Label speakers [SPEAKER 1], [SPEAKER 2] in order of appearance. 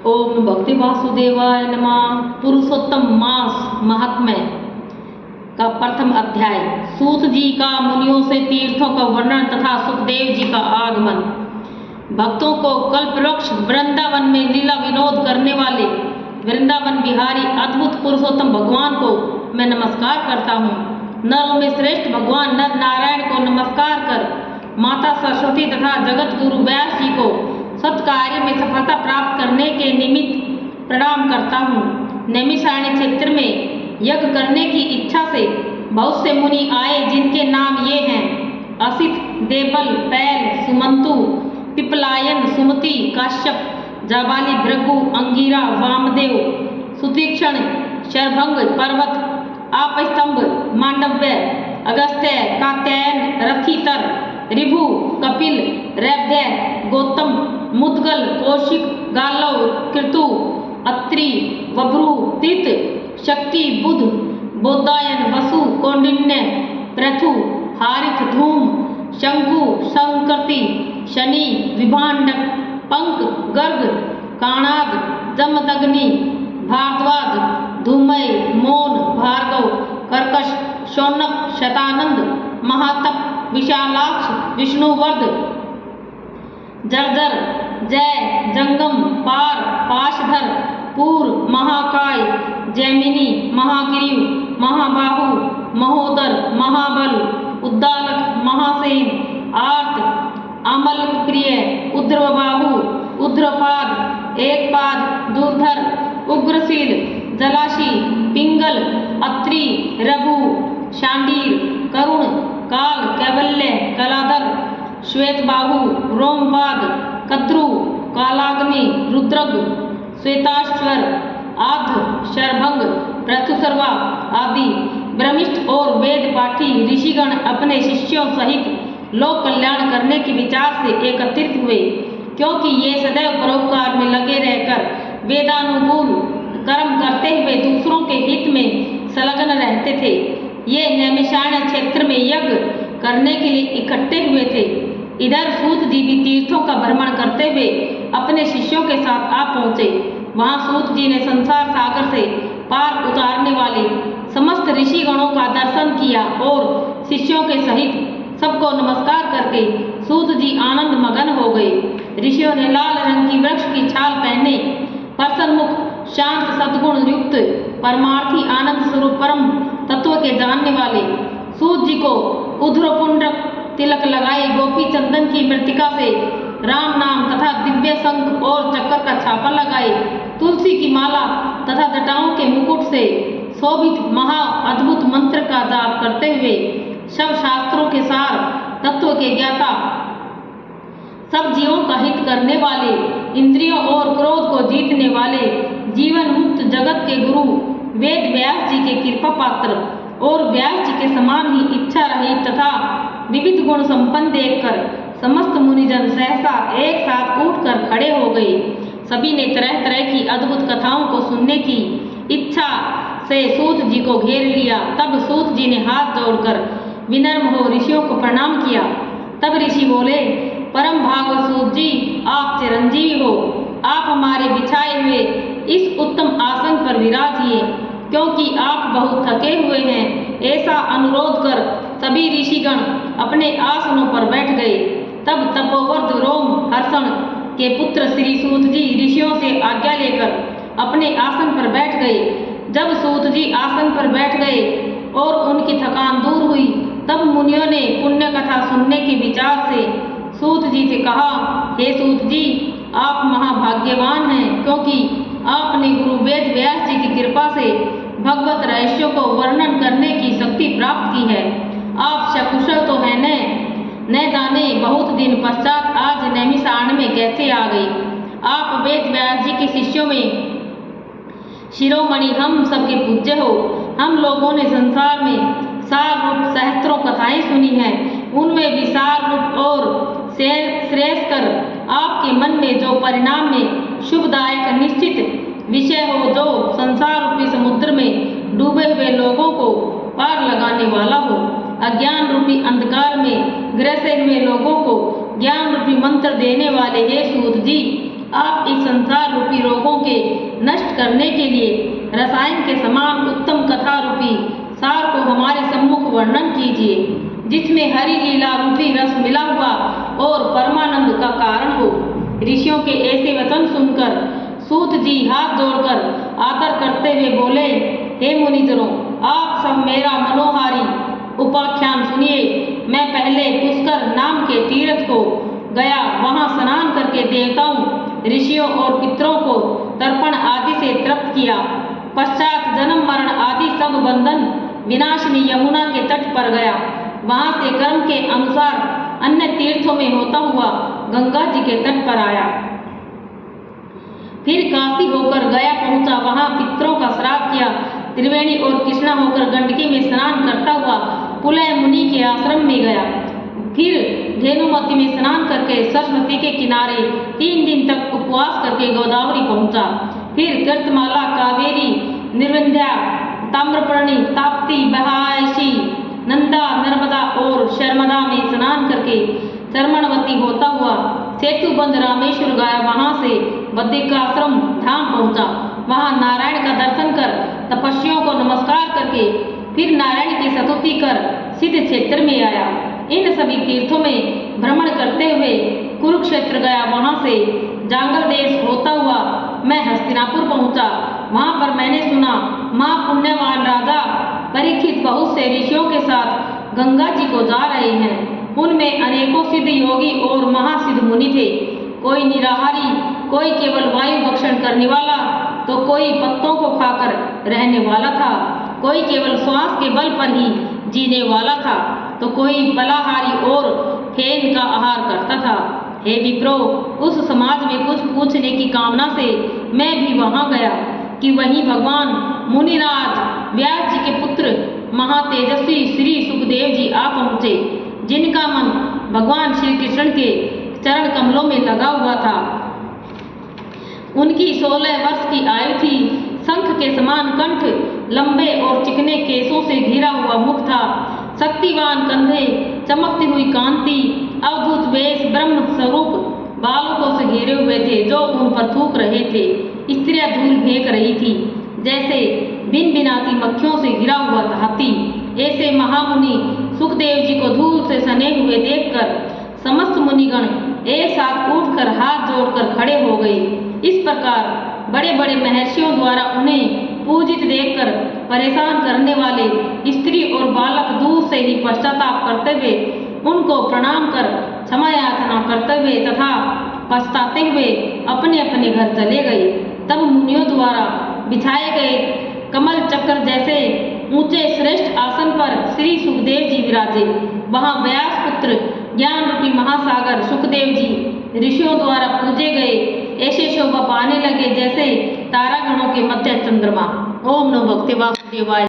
[SPEAKER 1] ओम भक्ति वासुदेवाय नमः। पुरुषोत्तम मास महात्म्य का प्रथम अध्याय। सूत जी का मुनियों से तीर्थों का वर्णन तथा सुखदेव जी का आगमन। भक्तों को कल्पवृक्ष वृंदावन में लीला विनोद करने वाले वृंदावन बिहारी अद्भुत पुरुषोत्तम भगवान को मैं नमस्कार करता हूँ। नरों में श्रेष्ठ भगवान नर नारायण को नमस्कार कर माता सरस्वती तथा जगत गुरु व्यास जी को सत्कार्य में सफलता प्राप्त करने के निमित्त प्रणाम करता हूँ। नैमिषारण्य क्षेत्र में यज्ञ करने की इच्छा से बहुत से मुनि आए, जिनके नाम ये हैं: असित, देवल, पैल, सुमंतु, पिपलायन, सुमति, काश्यप, जाबाली, भृगु, अंगिरा, वामदेव, सुतीक्षण, शरभंग, पर्वत, आपस्तंभ, मांडव्य, अगस्त्य, कात्यायन, रथितर, ऋभु, कपिल, रैभ्य, गौतम, मुद्गल, कौशिक, गालव, कृतु, अत्रि, वभ्रु, तीत, शक्ति, बुध, बोधायन, वसु, कौंडिन्य, पृथु, हारित, धूम, शंकु, संकृति, शनि, विभांडक, पंक, गर्ग, काणाद, जमदग्नि, भारद्वाज, धूमय, मौन, भार्गव, कर्कश, शौनक, शतानंद, महातप, विशालाक्ष, विष्णुवर्ध, जर्जर, जय, जंगम, पार, पाशधर, पूर, महाकाय, जैमिनी, महागिरीव, महाबाहु, महोदर, महाबल, उद्दालक, महासेन, आर्त, अमलप्रिय, उद्रबाहु, उद्रपाद, एकपाद, दूरधर, उग्रशील, जलाशी, पिंगल, अत्रि, रघु, शांडीर, करुण, काल, कैवल्य, कलाधर, श्वेतबाहु, रोमपाद, कद्रु, कालाग्नि, रुद्रग, श्वेताश्वर, आध, शरभंग, पृथुसर्वा आदि ब्रह्मिष्ठ और वेद पाठी ऋषिगण अपने शिष्यों सहित लोक कल्याण करने के विचार से एकत्रित हुए, क्योंकि ये सदैव परोपकार में लगे रहकर वेदानुकूल कर्म करते हुए दूसरों के हित में संलग्न रहते थे। ये नैमिषारण्य क्षेत्र में यज्ञ करने के लिए इकट्ठे हुए थे। इधर सूत जी भी तीर्थों का भ्रमण करते हुए अपने शिष्यों के साथ आ पहुँचे। वहाँ सूत जी ने संसार सागर से पार उतारने वाले समस्त ऋषिगणों का दर्शन किया और शिष्यों के सहित सबको नमस्कार करके सूत जी आनंद मगन हो गए। ऋषियों ने लाल रंग की वृक्ष की छाल पहने प्रसन्नमुख, शांत, सद्गुण युक्त, परमार्थी, आनंद स्वरूप परम तत्व के जानने वाले सूत जी को ऊर्ध्वपुंड्रक तिलक लगाए, गोपी चंदन की मृतिका से राम नाम तथा दिव्य शंख और चक्कर का छापा लगाए, तुलसी की माला तथा जटाओं के मुकुट से शोभित महा अद्भुत मंत्र का जाप करते हुए सब शास्त्रों के सार, तत्व के ज्ञाता, सब जीवों का हित करने वाले, इंद्रियों और क्रोध को जीतने वाले, जीवन मुक्त जगत के गुरु वेद व्यास जी के कृपा पात्र और व्यास जी के समान ही इच्छा रहित तथा विविध गुण संपन्न देखकर समस्त मुनिजन सहसा एक साथ उठकर खड़े हो गए। सभी ने तरह तरह की अद्भुत कथाओं को सुनने की इच्छा से सूत जी को घेर लिया। तब सूत जी ने हाथ जोड़कर विनम्र हो ऋषियों को प्रणाम किया। तब ऋषि बोले: परम भागवत सूत जी, आप चिरंजीवी हो। आप हमारे बिछाए हुए इस उत्तम आसन पर विराजिए, क्योंकि आप बहुत थके हुए हैं। ऐसा अनुरोध कर सभी ऋषिगण अपने आसनों पर बैठ गए। तब तपोवर्ध रोम हर्षण के पुत्र श्री सूत जी ऋषियों से आज्ञा लेकर अपने आसन पर बैठ गए। जब सूत जी आसन पर बैठ गए और उनकी थकान दूर हुई, तब मुनियों ने पुण्य कथा सुनने के विचार से सूत जी से कहा: हे सूत जी, आप महाभाग्यवान हैं, क्योंकि आपने गुरु वेद व्यास जी की कृपा से भगवत रहस्यों को वर्णन करने की शक्ति प्राप्त की है। आप सकुशल तो हैं न जाने बहुत दिन पश्चात आज नैमिषारण्य में कैसे आ गई। आप वेद व्यास जी के शिष्यों में शिरोमणि, हम सबके पूज्य हो। हम लोगों ने संसार में सार रूप सहस्त्रों कथाएं सुनी हैं, उनमें भी सार रूप और श्रेयस्कर आपके मन में जो परिणाम में शुभदायक निश्चित विषय हो, जो संसार रूपी समुद्र में डूबे हुए लोगों को पार लगाने वाला हो, अज्ञान रूपी अंधकार में ग्रसे हुए लोगों को ज्ञान रूपी मंत्र देने वाले हे सूत जी, आप इस संसार रूपी रोगों के नष्ट करने के लिए रसायन के समान उत्तम कथा रूपी सार को हमारे सम्मुख वर्णन कीजिए, जिसमें हरि लीला रूपी रस मिला हुआ और परमानंद का कारण हो। ऋषियों के ऐसे वचन सुनकर सूत जी हाथ जोड़कर आदर करते हुए बोले, हे मुनिजनों, आप सब मेरा मनोहारी उपाख्यान सुनिए। मैं पहले पुष्कर नाम के तीर्थ को गया, वहां स्नान करके देवताओं, ऋषियों और पितरों को तर्पण आदि से तृप्त किया। पश्चात जन्म मरण आदि सब बंधन विनाशिनी यमुना के तट पर गया। वहां से कर्म के अनुसार अन्य तीर्थों में होता हुआ गंगा जी के तट पर आया। फिर काशी होकर गया पहुंचा, वहां पितरों का श्राद्ध किया। त्रिवेणी और कृष्णा होकर गंडकी में स्नान करता हुआ पुलय मुनि के आश्रम में गया। फिर धेनुमती में स्नान करके सरस्वती के किनारे 3 दिन तक उपवास करके गोदावरी पहुंचा। फिर कृतमाला, कावेरी, निर्विंध्या, ताम्रपर्णी, ताप्ती, बहायशी, नंदा, नर्मदा और शर्मदा में स्नान करके चर्मणवती होता हुआ सेतुबंध रामेश्वर गया। वहां से बद्रिकाश्रम धाम पहुंचा। वहां नारायण का दर्शन कर तपस्वियों को नमस्कार करके फिर नारायण की स्तुति कर सिद्ध क्षेत्र में आया। इन सभी तीर्थों में भ्रमण करते हुए कुरुक्षेत्र गया। वहां से जांगल देश होता हुआ मैं हस्तिनापुर पहुंचा। वहां पर मैंने सुना महापुण्यवान राजा परीक्षित बहुत से ऋषियों के साथ गंगा जी को जा रहे हैं। उनमें अनेकों सिद्ध योगी और महासिद्ध मुनि थे। कोई निराहारी, कोई केवल वायु भक्षण करने वाला, तो कोई पत्तों को खाकर रहने वाला था, कोई केवल श्वास के बल पर ही जीने वाला था, तो कोई फलाहारी और फेन का आहार करता था। हे विप्रो, उस समाज में कुछ पूछने की कामना से मैं भी वहां गया कि वहीं भगवान मुनिराज व्यास जी के पुत्र महातेजस्वी श्री सुखदेव जी आ पहुँचे, जिनका मन भगवान श्री कृष्ण के चरण कमलों में लगा हुआ था। उनकी 16 वर्ष की आयु थी। शंख के समान कंठ, लंबे और चिकने केसों से घिरा हुआ मुख था। शक्तिवान कंधे, चमकती हुई कांति, अवधूत वेश, ब्रह्म स्वरूप बालकों से घेरे हुए थे जो उन पर थूक रहे थे। स्त्रियां धूल फेंक रही थी, जैसे बिन बिनाती मक्खियों से घिरा हुआ हाथी। ऐसे महामुनि सुखदेव जी को धूल से सने हुए देखकर समस्त मुनिगण एक साथ उठकर हाथ जोड़कर खड़े हो गए। इस प्रकार बड़े बड़े महर्षियों द्वारा उन्हें पूजित देखकर परेशान करने वाले स्त्री और बालक दूर से ही पश्चाताप करते हुए उनको प्रणाम कर क्षमा याचना करते हुए तथा पछताते हुए अपने अपने घर चले गए। तब मुनियों द्वारा बिछाए गए कमल चक्र जैसे ऊंचे श्रेष्ठ आसन पर श्री सुखदेव जी विराजे। वहां व्यास पुत्र ज्ञान रूपी महासागर सुखदेव जी ऋषियों द्वारा पूजे गए ऐसे शोभा पाने लगे जैसे तारागणों के मध्य चंद्रमा। ओम नमो भगवते वासुदेवाय।